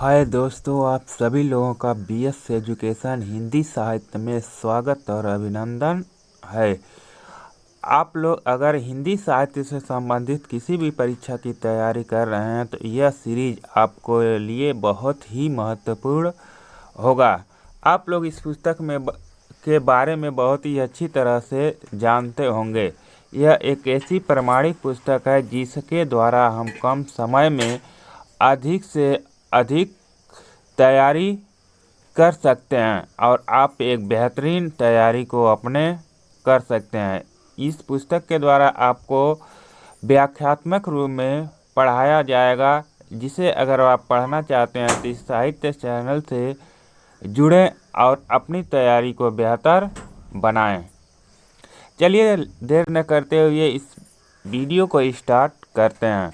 हाय दोस्तों, आप सभी लोगों का बीएस एजुकेशन हिंदी साहित्य में स्वागत और अभिनंदन है। आप लोग अगर हिंदी साहित्य से संबंधित किसी भी परीक्षा की तैयारी कर रहे हैं तो यह सीरीज आपको लिए बहुत ही महत्वपूर्ण होगा। आप लोग इस पुस्तक के बारे में बहुत ही अच्छी तरह से जानते होंगे। यह एक ऐसी प्रमाणिक पुस्तक है जिसके द्वारा हम कम समय में अधिक से अधिक तैयारी कर सकते हैं और आप एक बेहतरीन तैयारी को अपने कर सकते हैं। इस पुस्तक के द्वारा आपको व्याख्यात्मक रूप में पढ़ाया जाएगा, जिसे अगर आप पढ़ना चाहते हैं तो इस साहित्य चैनल से जुड़ें और अपनी तैयारी को बेहतर बनाएं। चलिए देर न करते हुए इस वीडियो को स्टार्ट करते हैं।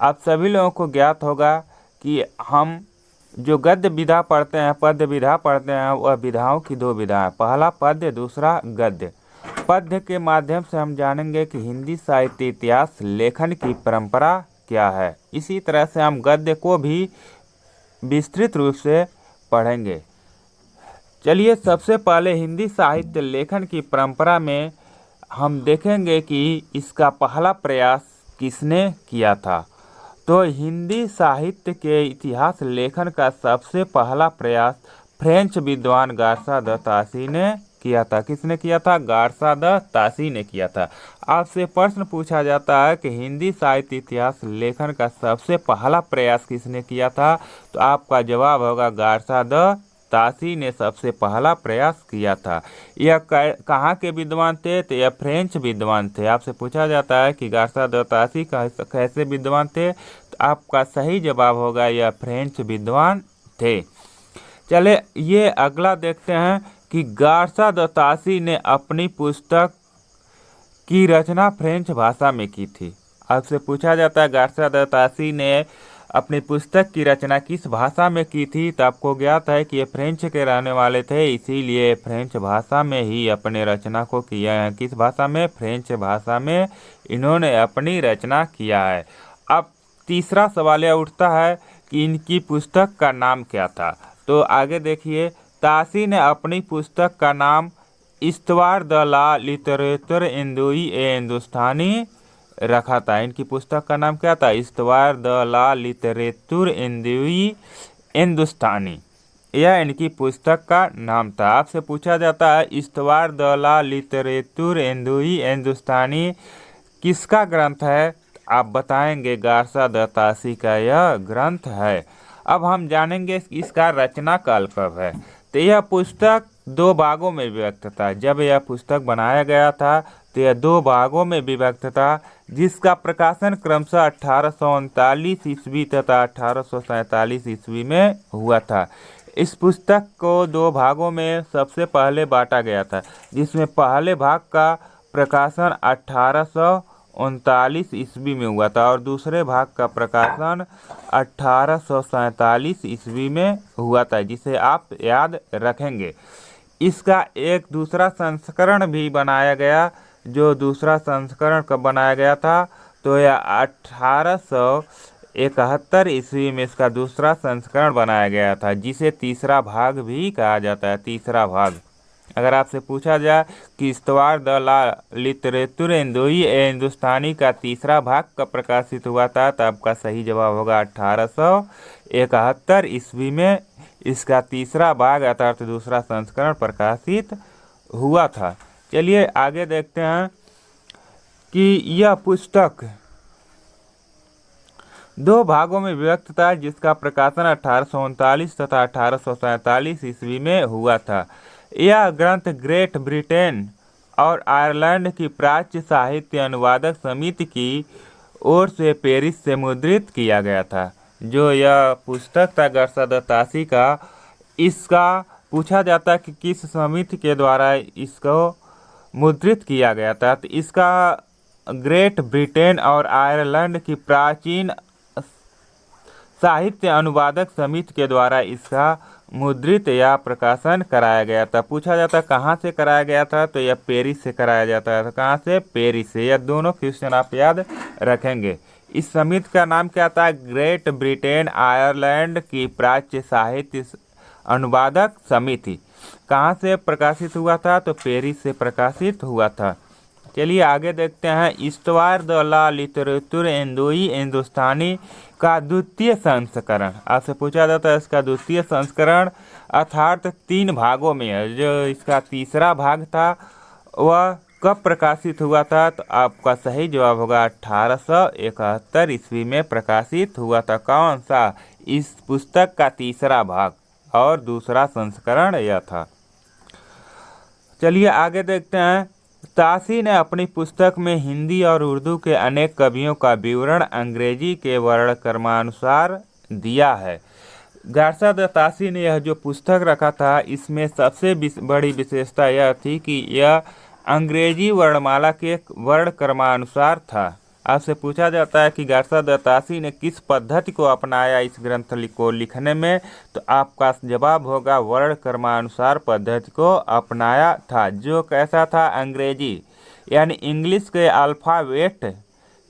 आप सभी लोगों को ज्ञात होगा कि हम जो गद्य विधा पढ़ते हैं, पद्य विधा पढ़ते हैं, वह विधाओं की दो विधा है, पहला पद्य, दूसरा गद्य। पद्य के माध्यम से हम जानेंगे कि हिंदी साहित्य इतिहास लेखन की परंपरा क्या है। इसी तरह से हम गद्य को भी विस्तृत रूप से पढ़ेंगे। चलिए सबसे पहले हिंदी साहित्य लेखन की परंपरा में हम देखेंगे कि इसका पहला प्रयास किसने किया था। तो हिंदी साहित्य के इतिहास लेखन का सबसे पहला प्रयास फ्रेंच विद्वान गार्सा द तासी ने किया था। किसने किया था? गार्सा द तासी ने किया था। आपसे प्रश्न पूछा जाता है कि हिंदी साहित्य इतिहास लेखन का सबसे पहला प्रयास किसने किया था, तो आपका जवाब होगा गार्सा द तासी ने सबसे पहला प्रयास किया था। यह कहाँ के विद्वान थे? तो यह फ्रेंच विद्वान थे। आपसे पूछा जाता है कि गार्सा द तासी कैसे विद्वान थे, तो आपका सही जवाब होगा यह फ्रेंच विद्वान थे। चले ये अगला देखते हैं कि गार्सा द तासी ने अपनी पुस्तक की रचना फ्रेंच भाषा में की थी। आपसे पूछा जाता है गार्सा द तासी ने अपनी पुस्तक की रचना किस भाषा में की थी, तो आपको ज्ञात है कि ये फ्रेंच के रहने वाले थे, इसीलिए फ्रेंच भाषा में ही अपने रचना को किया है। किस भाषा में? फ्रेंच भाषा में इन्होंने अपनी रचना किया है। अब तीसरा सवाल यह उठता है कि इनकी पुस्तक का नाम क्या था। तो आगे देखिए, तासी ने अपनी पुस्तक का नाम इस्तवार द ला लिटरेचर इंदोई ए हिंदुस्तानी रखा था। इनकी पुस्तक का नाम क्या था? इस्तवार द ला लिटरेचर इंदोई हिंदुस्तानी, यह इनकी पुस्तक का नाम था। आपसे पूछा जाता है इस्तवार द ला लिटरेचर इंदोई हिंदुस्तानी किसका ग्रंथ है, आप बताएंगे गार्सा द तासी का यह ग्रंथ है। अब हम जानेंगे इसका रचना काल कब है। तो यह पुस्तक दो भागों में विभक्त था। जब यह पुस्तक बनाया गया था तो यह दो भागों में विभक्त था, जिसका प्रकाशन क्रमशः 1839 ईस्वी तथा 1847 ईस्वी में हुआ था। इस पुस्तक को दो भागों में सबसे पहले बांटा गया था, जिसमें पहले भाग का प्रकाशन 1839 ईस्वी में हुआ था और दूसरे भाग का प्रकाशन 1847 ईस्वी में हुआ था, जिसे आप याद रखेंगे। इसका एक दूसरा संस्करण भी बनाया गया। जो दूसरा संस्करण कब बनाया गया था, तो यह 1871 ईस्वी में इसका दूसरा संस्करण बनाया गया था, जिसे तीसरा भाग भी कहा जाता है। तीसरा भाग अगर आपसे पूछा जाए कि इस्तवार द ला लिटरेचर इंदोई ए हिंदुस्तानी का तीसरा भाग कब प्रकाशित हुआ था, तो आपका सही जवाब होगा 1871 ईस्वी में इसका तीसरा भाग अर्थात दूसरा संस्करण प्रकाशित हुआ था। चलिए आगे देखते हैं कि यह पुस्तक दो भागों में विभक्त था, जिसका प्रकाशन 1839 तथा 1847 ईस्वी में हुआ था। यह ग्रंथ ग्रेट ब्रिटेन और आयरलैंड की प्राच्य साहित्य अनुवादक समिति की ओर से पेरिस से मुद्रित किया गया था। जो यह पुस्तक था गार्सा द तासी का, इसका पूछा जाता है कि किस समिति के द्वारा इसको मुद्रित किया गया था, तो इसका ग्रेट ब्रिटेन और आयरलैंड की प्राचीन साहित्य अनुवादक समिति के द्वारा इसका मुद्रित या प्रकाशन कराया गया था। पूछा जाता है कहाँ से कराया गया था, तो यह पेरिस से कराया जाता है। कहाँ से? पेरिस से। यह दोनों क्वेश्चन आप याद रखेंगे। इस समिति का नाम क्या था? ग्रेट ब्रिटेन आयरलैंड की प्राच्य साहित्य अनुवादक समिति। कहाँ से प्रकाशित हुआ था? तो पेरिस से प्रकाशित हुआ था। चलिए आगे देखते हैं। इस्तवार द ला लिटरेचर इंदोई हिंदुस्तानी का द्वितीय संस्करण। आपसे पूछा जाता है इसका द्वितीय संस्करण अर्थात 3 भागों में है। जो इसका तीसरा भाग था वह कब प्रकाशित हुआ था? तो आपका सही जवाब होगा 1871 ईस्वी में प्रकाशित हुआ था। कौन सा? इस पुस्तक का तीसरा भाग और दूसरा संस्करण यह था। चलिए आगे देखते हैं। तासी ने अपनी पुस्तक में हिंदी और उर्दू के अनेक कवियों का विवरण अंग्रेजी के वर्णक्रमानुसार दिया है। गार्सा तासी ने यह जो पुस्तक रखा था इसमें सबसे बड़ी विशेषता यह थी कि यह अंग्रेजी वर्णमाला के वर्णक्रमानुसार था। आपसे पूछा जाता है कि गार्सा तासी ने किस पद्धति को अपनाया इस ग्रंथ को लिखने में? तो आपका जवाब होगा वर्णक्रमानुसार पद्धति को अपनाया था। जो कैसा था? अंग्रेजी यानी इंग्लिश के अल्फ़ाबेट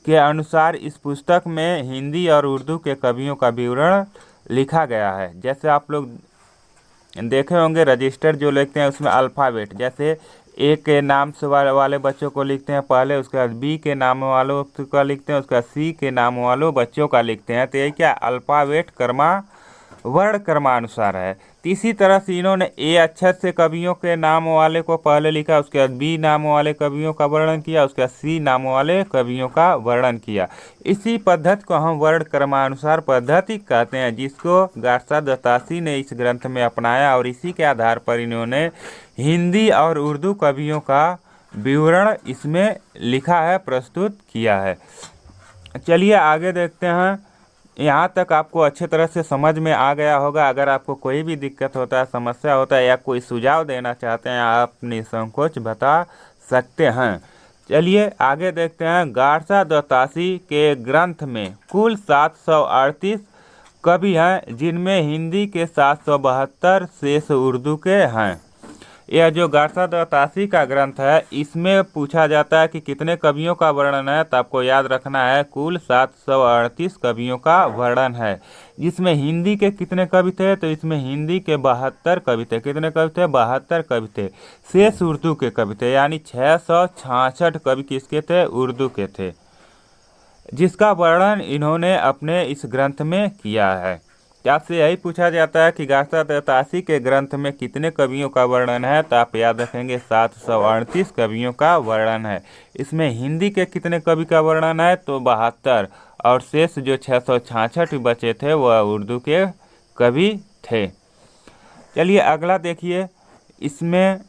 के अनुसार इस पुस्तक में हिंदी और उर्दू के कवियों का विवरण लिखा गया है। जैसे आप लोग देखे होंगे रजिस्टर जो लिखते हैं उसमें अल्फ़ाबेट, जैसे ए के नाम से वाले बच्चों को लिखते हैं पहले, उसके बाद बी के नाम वालों का लिखते हैं, उसके बाद सी के नाम वालों बच्चों का लिखते हैं। तो ये क्या अल्फ़ाबेट वर्ण क्रमानुसार है। इसी तरह से इन्होंने ए अक्षर से कवियों के नाम वाले को पहले लिखा, उसके बाद बी नाम वाले कवियों का वर्णन किया, उसके बाद सी नाम वाले कवियों का वर्णन किया। इसी पद्धति को हम वर्ण क्रमानुसार पद्धति कहते हैं, जिसको गार्सा तासी ने इस ग्रंथ में अपनाया और इसी के आधार पर इन्होंने हिंदी और उर्दू कवियों का विवरण इसमें लिखा है, प्रस्तुत किया है। चलिए आगे देखते हैं। यहाँ तक आपको अच्छे तरह से समझ में आ गया होगा। अगर आपको कोई भी दिक्कत होता है, समस्या होता है या कोई सुझाव देना चाहते हैं, आप निसंकोच बता सकते हैं। चलिए आगे देखते हैं। गार्सा तासी के ग्रंथ में कुल 738 कवि हैं, जिनमें हिंदी के 772 शेष उर्दू के हैं। यह जो गार्सा तासी का ग्रंथ है इसमें पूछा जाता है कि कितने कवियों का वर्णन है, तो आपको याद रखना है कुल 738 कवियों का वर्णन है। जिसमें हिंदी के कितने कवि थे? तो इसमें हिंदी के 72 कवि थे। कितने कवि थे? 72 कवि थे। शेष उर्दू के कवि थे, यानी 666 कवि किसके थे? उर्दू के थे, जिसका वर्णन इन्होंने अपने इस ग्रंथ में किया है। आपसे यही पूछा जाता है कि गार्सा तासी के ग्रंथ में कितने कवियों का वर्णन है, तो आप याद रखेंगे 738 कवियों का वर्णन है। इसमें हिंदी के कितने कवि का वर्णन है? तो 72, और शेष जो 666 बचे थे वह उर्दू के कवि थे। चलिए अगला देखिए। इसमें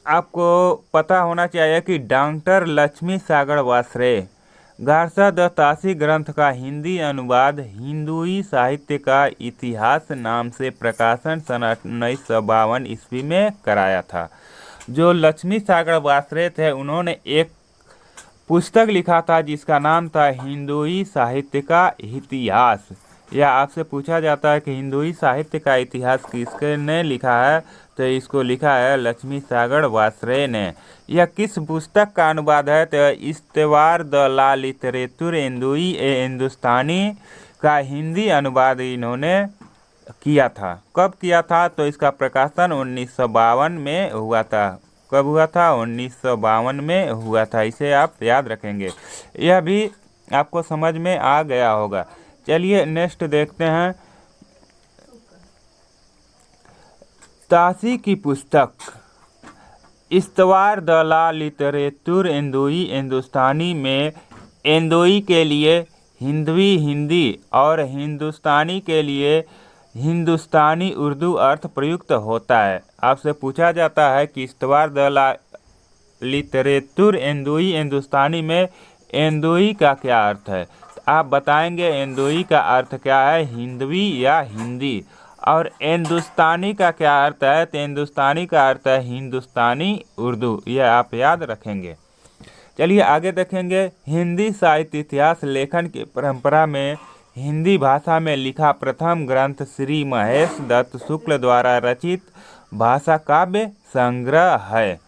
आपको पता होना चाहिए कि डॉक्टर लक्ष्मी सागर वासरे गार्सा तासी ग्रंथ का हिंदी अनुवाद हिंदुई साहित्य का इतिहास नाम से प्रकाशन सन 1952 ईस्वी में कराया था। जो लक्ष्मी सागर वासरे थे उन्होंने एक पुस्तक लिखा था जिसका नाम था हिंदुई साहित्य का इतिहास। या आपसे पूछा जाता है कि हिंदुई साहित्य का इतिहास किसने लिखा है, तो इसको लिखा है लक्ष्मी सागर वासरे ने। यह किस पुस्तक का अनुवाद है? तो इस्तवार द ला लिटरेचर इंदोई हिंदुस्तानी का हिंदी अनुवाद इन्होंने किया था। कब किया था? तो इसका प्रकाशन 1952 में हुआ था। कब हुआ था? 1952 में हुआ था। इसे आप याद रखेंगे, यह भी आपको समझ में आ गया होगा। चलिए नेक्स्ट देखते हैं। तासी की पुस्तक इस्तवार द ला लिटरेचर इंदोई हिंदुस्तानी में इंदोई के लिए हिंदवी हिंदी और हिंदुस्तानी के लिए हिंदुस्तानी उर्दू अर्थ प्रयुक्त होता है। आपसे पूछा जाता है कि इस्तवार द ला लिटरेचर इंदोई हिंदुस्तानी में इंदोई का क्या अर्थ है? आप बताएंगे इंदोई का अर्थ क्या है, हिंदवी या हिंदी। और हिंदुस्तानी का क्या अर्थ है? तो हिंदुस्तानी का अर्थ है हिंदुस्तानी उर्दू। यह आप याद रखेंगे। चलिए आगे देखेंगे। हिंदी साहित्य इतिहास लेखन की परंपरा में हिंदी भाषा में लिखा प्रथम ग्रंथ श्री महेश दत्त शुक्ल द्वारा रचित भाषा काव्य संग्रह है।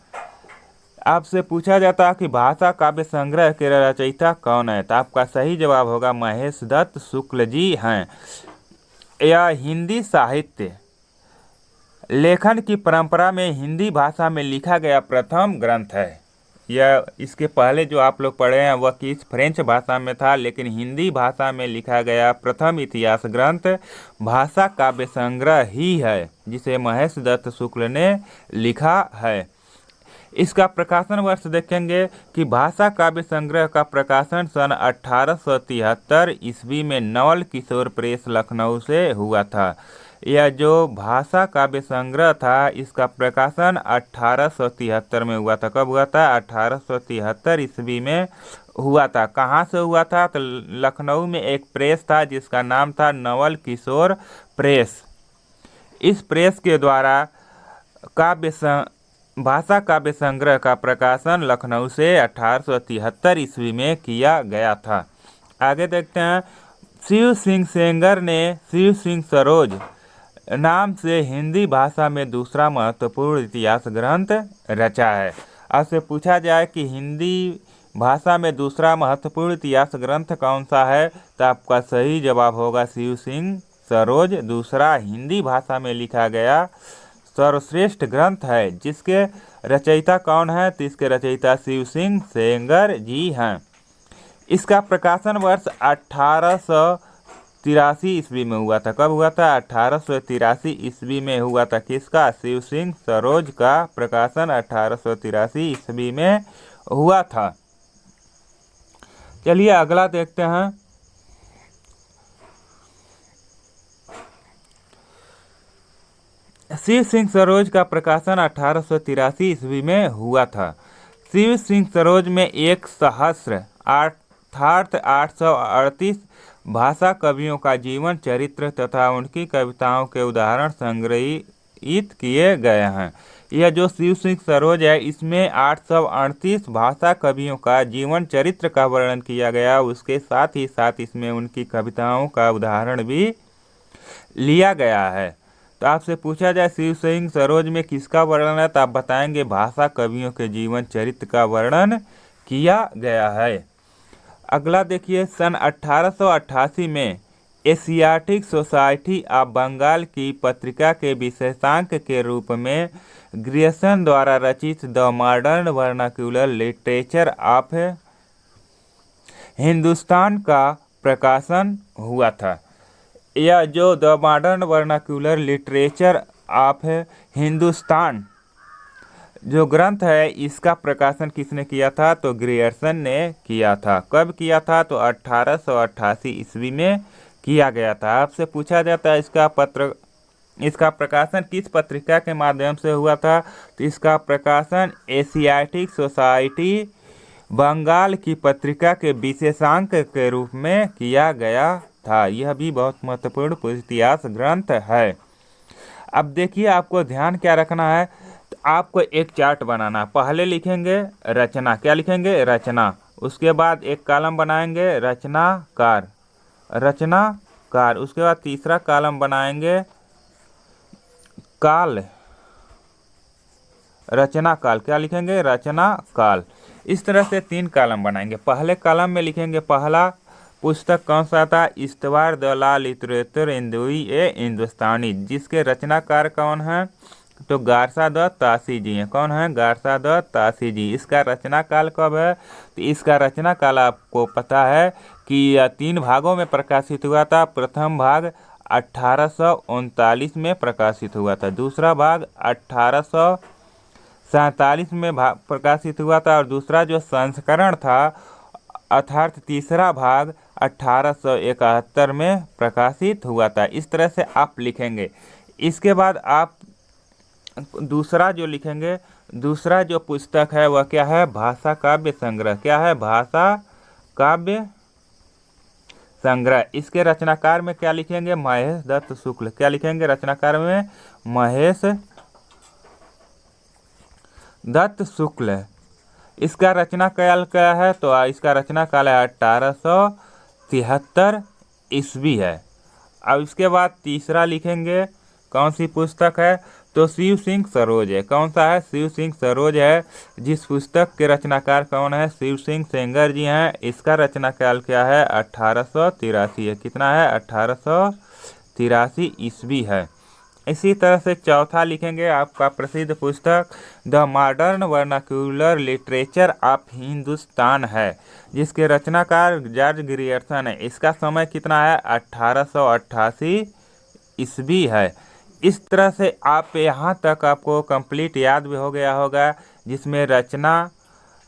आपसे पूछा जाता है कि भाषा काव्य संग्रह के रचयिता कौन है, तो आपका सही जवाब होगा महेश दत्त शुक्ल जी हैं। यह हिंदी साहित्य लेखन की परंपरा में हिंदी भाषा में लिखा गया प्रथम ग्रंथ है। यह इसके पहले जो आप लोग पढ़े हैं वह किस फ्रेंच भाषा में था, लेकिन हिंदी भाषा में लिखा गया प्रथम इतिहास ग्रंथ भाषा काव्य संग्रह ही है, जिसे महेश दत्त शुक्ल ने लिखा है। इसका प्रकाशन वर्ष देखेंगे कि भाषा काव्य संग्रह का प्रकाशन सन 1873 ईस्वी में नवल किशोर प्रेस लखनऊ से हुआ था। यह जो भाषा काव्य संग्रह था इसका प्रकाशन 1873 में हुआ था। कब हुआ था? 1873 ईस्वी में हुआ था। कहाँ से हुआ था? तो लखनऊ में एक प्रेस था जिसका नाम था नवल किशोर प्रेस। इस प्रेस के द्वारा भाषा काव्य संग्रह का प्रकाशन लखनऊ से 1873 ईस्वी में किया गया था। आगे देखते हैं। शिव सिंह सेंगर ने शिव सिंह सरोज नाम से हिंदी भाषा में दूसरा महत्वपूर्ण इतिहास ग्रंथ रचा है। आपसे पूछा जाए कि हिंदी भाषा में दूसरा महत्वपूर्ण इतिहास ग्रंथ कौन सा है, तो आपका सही जवाब होगा शिव सिंह सरोज दूसरा हिंदी भाषा में लिखा गया सर्वश्रेष्ठ ग्रंथ है। जिसके रचयिता कौन है? तो इसके रचयिता शिव सिंह सेंगर जी हैं। इसका प्रकाशन वर्ष 1883 ईस्वी में हुआ था। कब हुआ था? 1883 ईस्वी में हुआ था। किसका? शिव सिंह सरोज का प्रकाशन 1883 ईस्वी में हुआ था। चलिए अगला देखते हैं। शिव सिंह सरोज का प्रकाशन 1883 ईस्वी में हुआ था। शिव सिंह सरोज में 1,000 अर्थात 838 भाषा कवियों का जीवन चरित्र तथा उनकी कविताओं के उदाहरण संग्रहित किए गए हैं। यह जो शिव सिंह सरोज है इसमें 838 भाषा कवियों का जीवन चरित्र का वर्णन किया गया। उसके साथ ही साथ इसमें उनकी कविताओं का उदाहरण भी लिया गया है। तो आपसे पूछा जाए शिव सिंह सरोज में किसका वर्णन है, तो आप बताएंगे भाषा कवियों के जीवन चरित्र का वर्णन किया गया है। अगला देखिए। सन 1888 में एशियाटिक सोसाइटी ऑफ बंगाल की पत्रिका के विशेषांक के रूप में ग्रियर्सन द्वारा रचित the modern vernacular literature of Hindustan का प्रकाशन हुआ था। यह जो the modern vernacular literature of Hindustan जो ग्रंथ है इसका प्रकाशन किसने किया था? तो ग्रियर्सन ने किया था। कब किया था? तो 1888 ईस्वी में किया गया था। आपसे पूछा जाता है इसका प्रकाशन किस पत्रिका के माध्यम से हुआ था? तो इसका प्रकाशन एशियाटिक सोसाइटी बंगाल की पत्रिका के विशेषांक के रूप में किया गया था। यह भी बहुत महत्वपूर्ण इतिहास ग्रंथ है। अब देखिए आपको ध्यान क्या रखना है, तो आपको एक चार्ट बनाना। पहले लिखेंगे रचना। क्या लिखेंगे? रचना। उसके बाद एक कॉलम बनाएंगे रचनाकार, रचनाकार। उसके बाद तीसरा कॉलम बनाएंगे काल, रचना काल। क्या लिखेंगे? रचना काल। इस तरह से 3 कॉलम बनाएंगे। पहले कॉलम में लिखेंगे पहला पुस्तक कौन सा था? इस्तवार द ला लिटरेचर हिंदुई ए हिंदुस्तानी, जिसके रचनाकार कौन है? तो गारसा द तासी जी हैं। कौन है? गारसा द तासी जी। इसका रचना काल कब है? तो इसका रचना काल आपको पता है कि यह 3 भागों में प्रकाशित हुआ था। प्रथम भाग 1839 में प्रकाशित हुआ था। दूसरा भाग 1847 में प्रकाशित हुआ था। और दूसरा जो संस्करण था अर्थात तीसरा भाग 1871 में प्रकाशित हुआ था। इस तरह से आप लिखेंगे। इसके बाद आप दूसरा जो लिखेंगे, दूसरा जो पुस्तक है वह क्या है? भाषा काव्य संग्रह। क्या है? भाषा काव्य संग्रह। इसके रचनाकार में क्या लिखेंगे? महेश दत्त शुक्ल। क्या लिखेंगे रचनाकार में? महेश दत्त शुक्ल। इसका रचना काल क्या है? तो इसका रचना काल है 1873 ईस्वी है। अब इसके बाद तीसरा लिखेंगे कौन सी पुस्तक है? तो शिव सिंह सरोज है। कौन सा है? शिव सिंह सरोज है। जिस पुस्तक के रचनाकार कौन है? शिव सिंह सेंगर जी हैं। इसका रचनाकाल क्या है? 1883 है। कितना है? 1883 ईस्वी है। इसी तरह से चौथा लिखेंगे आपका प्रसिद्ध पुस्तक the modern vernacular literature of Hindustan है, जिसके रचनाकार जॉर्ज ग्रियर्सन है। इसका समय कितना है? 1888 ईस्वी है। इस तरह से आप यहाँ तक आपको कंप्लीट याद भी हो गया होगा, जिसमें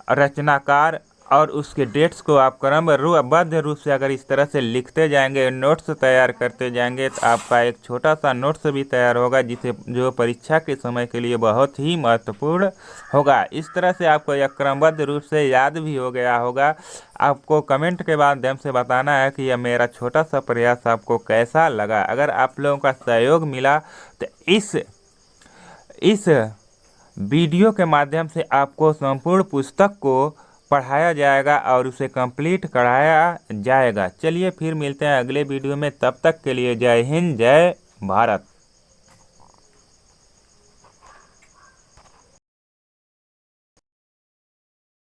रचनाकार और उसके डेट्स को आप क्रमबद्ध रूप से अगर इस तरह से लिखते जाएंगे, नोट्स तैयार करते जाएंगे, तो आपका एक छोटा सा नोट्स भी तैयार होगा, जिसे जो परीक्षा के समय के लिए बहुत ही महत्वपूर्ण होगा। इस तरह से आपको यह क्रमबद्ध रूप से याद भी हो गया होगा। आपको कमेंट के माध्यम से बताना है कि यह मेरा छोटा सा प्रयास आपको कैसा लगा। अगर आप लोगों का सहयोग मिला तो इस वीडियो के माध्यम से आपको संपूर्ण पुस्तक को पढ़ाया जाएगा और उसे कंप्लीट कराया जाएगा। चलिए फिर मिलते हैं अगले वीडियो में, तब तक के लिए जय हिंद, जय भारत।